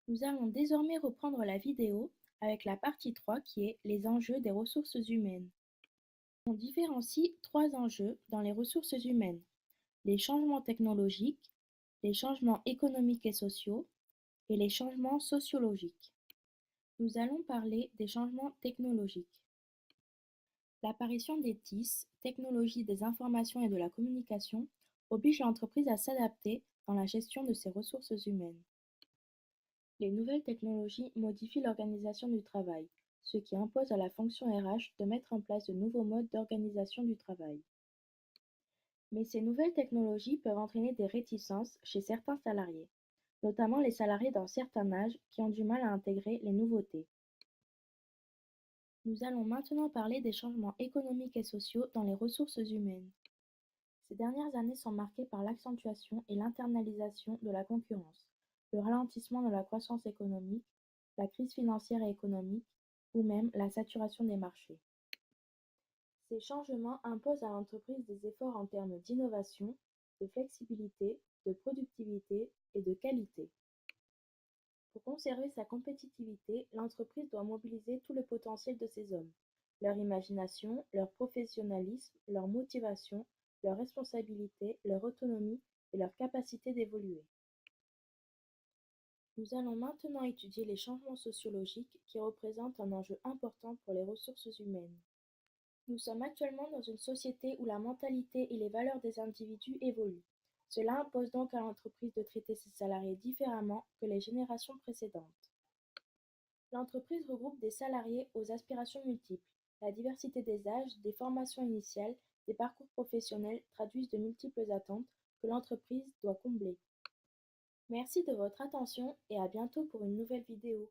Nous allons désormais reprendre la vidéo avec la partie 3 qui est les enjeux des ressources humaines. On différencie trois enjeux dans les ressources humaines: les changements technologiques, les changements économiques et sociaux et les changements sociologiques. Nous allons parler des changements technologiques. L'apparition des TIS, technologies des informations et de la communication, oblige l'entreprise à s'adapter dans la gestion de ses ressources humaines. Les nouvelles technologies modifient l'organisation du travail, ce qui impose à la fonction RH de mettre en place de nouveaux modes d'organisation du travail. Mais ces nouvelles technologies peuvent entraîner des réticences chez certains salariés, notamment les salariés d'un certain âge qui ont du mal à intégrer les nouveautés. Nous allons maintenant parler des changements économiques et sociaux dans les ressources humaines. Ces dernières années sont marquées par l'accentuation et l'internalisation de la concurrence, le ralentissement de la croissance économique, la crise financière et économique, ou même la saturation des marchés. Ces changements imposent à l'entreprise des efforts en termes d'innovation, de flexibilité, de productivité et de qualité. Pour conserver sa compétitivité, l'entreprise doit mobiliser tout le potentiel de ses hommes, leur imagination, leur professionnalisme, leur motivation, leur responsabilité, leur autonomie et leur capacité d'évoluer. Nous allons maintenant étudier les changements sociologiques qui représentent un enjeu important pour les ressources humaines. Nous sommes actuellement dans une société où la mentalité et les valeurs des individus évoluent. Cela impose donc à l'entreprise de traiter ses salariés différemment que les générations précédentes. L'entreprise regroupe des salariés aux aspirations multiples. La diversité des âges, des formations initiales, des parcours professionnels traduisent de multiples attentes que l'entreprise doit combler. Merci de votre attention et à bientôt pour une nouvelle vidéo.